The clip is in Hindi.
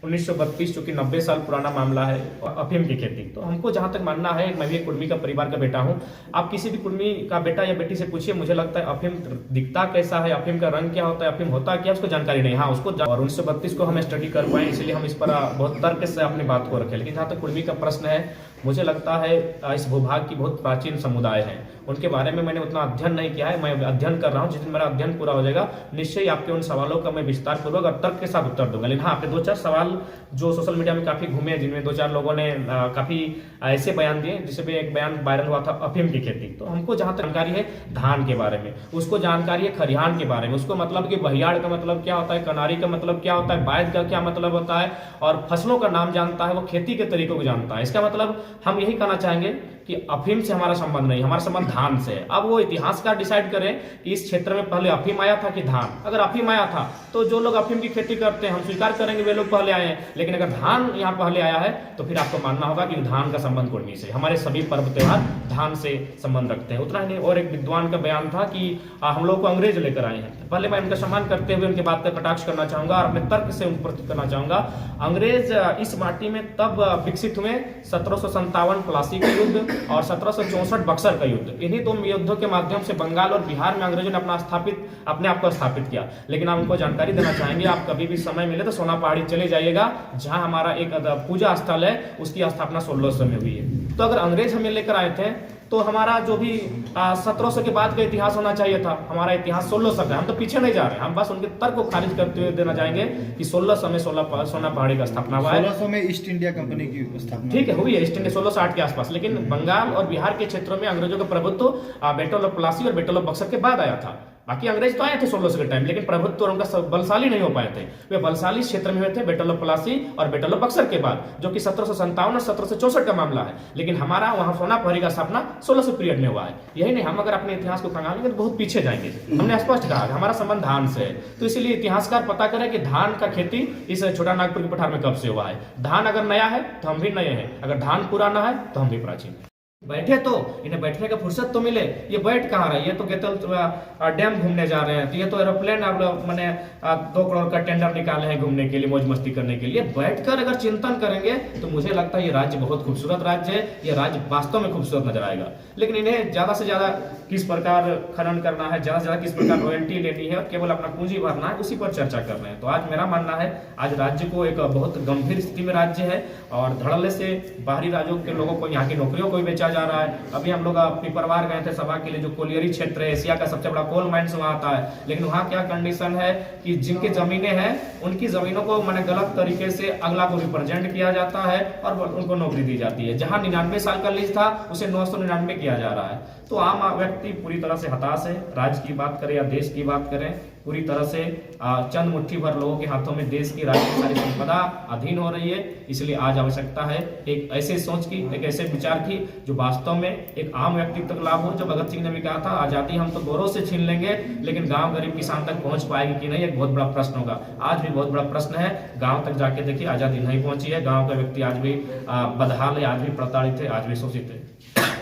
1932 जो कि 90 साल पुराना मामला है अफीम की खेती। तो हमको जहां तक मानना है, मैं भी एक कुर्मी का परिवार का बेटा हूं, आप किसी भी कुर्मी का बेटा या बेटी से पूछिए, मुझे लगता है अफीम दिखता कैसा है, अफीम का रंग क्या होता है, अफीम होता क्या, उसको जानकारी नहीं। हाँ, उसको और 1932 को हम स्टडी कर पाए, इसलिए हम इस पर बहुत तर्क से अपनी बात को रखें। लेकिन जहां तक कुर्मी का प्रश्न है, मुझे लगता है इस भूभाग की बहुत प्राचीन समुदाय हैं, उनके बारे में मैंने उतना अध्ययन नहीं किया है। मैं अध्ययन कर रहा हूं, जिस दिन मेरा अध्ययन पूरा हो जाएगा निश्चय ही आपके उन सवालों का मैं विस्तार पूर्वक और तर्क के साथ उत्तर दूंगा। लेकिन हाँ, आपने 2-4 सवाल जो सोशल मीडिया में काफी घूमे, जिनमें 2-4 लोगों ने काफी ऐसे बयान दिए, जिसमें एक बयान वायरल हुआ था अफीम की खेती। तो हमको जहां तक जानकारी है धान के बारे में, उसको जानकारी है खरिहान के बारे में, उसको मतलब कि बहियाड़ का मतलब क्या होता है, कनारी का मतलब क्या होता है, बायद का क्या मतलब होता है, और फसलों का नाम जानता है, वो खेती के तरीकों को जानता है। इसका मतलब हम यही कहना चाहेंगे कि अफीम से हमारा संबंध नहीं, हमारा संबंध धान से है। अब वो इतिहासकार डिसाइड करें कि इस क्षेत्र में पहले अफीम आया था कि धान। अगर अफीम आया था तो जो लोग अफीम की खेती करते हैं हम स्वीकार करेंगे वे लोग पहले आए हैं, लेकिन अगर धान यहाँ पहले आया है तो फिर आपको मानना होगा कि धान का संबंध कुर्मी से। हमारे सभी पर्व त्योहार धान से संबंध रखते हैं। उतना ही नहीं, और एक विद्वान का बयान था कि हम लोग को अंग्रेज लेकर आए हैं। पहले मैं उनका सम्मान करते हुए उनकी बात का कटाक्ष करना चाहूंगा और अपने तर्क से उन पर करना चाहूंगा। अंग्रेज इस माटी में तब विकसित हुए 1757 प्लासी का युद्ध और 1764 बक्सर का युद्ध। इन्हीं दो युद्धों के माध्यम से बंगाल और बिहार में अंग्रेजों ने अपने आप को स्थापित किया। लेकिन आप उनको जानकारी देना चाहेंगे, आप कभी भी समय मिले तो सोना पहाड़ी चले जाइएगा, जहां हमारा एक पूजा स्थल है, उसकी स्थापना 1600 में हुई है। तो अगर अंग्रेज हमें लेकर आए थे तो हमारा जो भी 1700 के बाद का इतिहास होना चाहिए था, हमारा इतिहास 1600 का। हम तो पीछे नहीं जा रहे हैं, हम बस उनके तर्क को खारिज करते हुए देना चाहेंगे कि 1600 में सोना पहाड़ी का स्थापना हुआ है। 1600 में ईस्ट इंडिया कंपनी की स्थापना, ठीक है, हुई है ईस्ट इंडिया 1660 के आसपास। लेकिन बंगाल और बिहार के क्षेत्रों में अंग्रेजों का प्रभुत्व बैटल ऑफ प्लासी और बैटल ऑफ बक्सर के बाद आया था। बाकी अंग्रेज तो आए थे 1600 के टाइम, लेकिन प्रभुत्व और उनका बलशाली नहीं हो पाए थे। वे बलशाली क्षेत्र में हुए थे बैटल ऑफ प्लासी और बैटल ऑफ बक्सर के बाद, जो कि 1757 और 1764 का मामला है। लेकिन हमारा वहां सोना पहाड़ी का स्थापना 1600 पीरियड में हुआ है। यही नहीं, हम अगर अपने इतिहास को खंगालेंगे तो बहुत पीछे जाएंगे। हमने स्पष्ट कहा हमारा संबंध धान से है, तो इसीलिए इतिहासकार पता करें कि धान का खेती इस छोटा नागपुर के पठार में कब से हुआ है। धान अगर नया है तो हम भी नए हैं, अगर धान पुराना है तो हम भी प्राचीन हैं। बैठे तो इन्हें बैठने का फुर्सत तो मिले, ये बैठ कहाँ रहे, ये तो गेतल डैम घूमने जा रहे हैं, तो ये तो एरोप्लेन अब मैंने 2 करोड़ का टेंडर निकाले हैं घूमने के लिए, मौज मस्ती करने के लिए। बैठकर अगर चिंतन करेंगे तो मुझे लगता है ये राज्य बहुत खूबसूरत राज्य है, ये राज्य वास्तव में खूबसूरत नजर आएगा। लेकिन इन्हें ज्यादा से ज्यादा किस प्रकार खनन करना है, ज्यादा से ज्यादा किस प्रकार रॉयल्टी लेनी है और केवल अपना पूंजी भरना है, उसी पर चर्चा कर रहे हैं। तो आज मेरा मानना है आज राज्य को एक बहुत गंभीर स्थिति में राज्य है और धड़ल्ले से बाहरी राज्यों के लोगों को यहाँ की नौकरियों को भी बेचा जा रहा है। अभी हम लोग पिपरवार गए थे सभा के लिए, जो कोलियरी क्षेत्र है, एशिया का सबसे बड़ा कोल माइंस वहां आता है। लेकिन वहां क्या कंडीशन है कि जिनकी जमीनें हैं उनकी जमीनों को मैंने गलत तरीके से अगला को रिप्रेजेंट किया जाता है और उनको नौकरी दी जाती है। जहां 99 साल का लीज था उसे 999 किया जा रहा है। तो आम व्यक्ति पूरी तरह से हताश है। राज्य की बात करें या देश की बात करें, पूरी तरह से चंद मुट्ठी भर लोगों के हाथों में देश की राज्य की सारी संपदा अधीन हो रही है। इसलिए आज आवश्यकता है एक ऐसे सोच की, एक ऐसे विचार की जो वास्तव में एक आम व्यक्ति तक लाभ हो। जो भगत सिंह ने भी कहा था, आजादी हम तो गौरव से छीन लेंगे, लेकिन गांव गरीब किसान तक पहुंच पाएगी कि नहीं, एक बहुत बड़ा प्रश्न होगा। आज भी बहुत बड़ा प्रश्न है। गांव तक जाके देखिए, आजादी नहीं पहुंची है। गांव का व्यक्ति आज भी बदहाल है, आज भी प्रताड़ित है, आज भी शोषित है।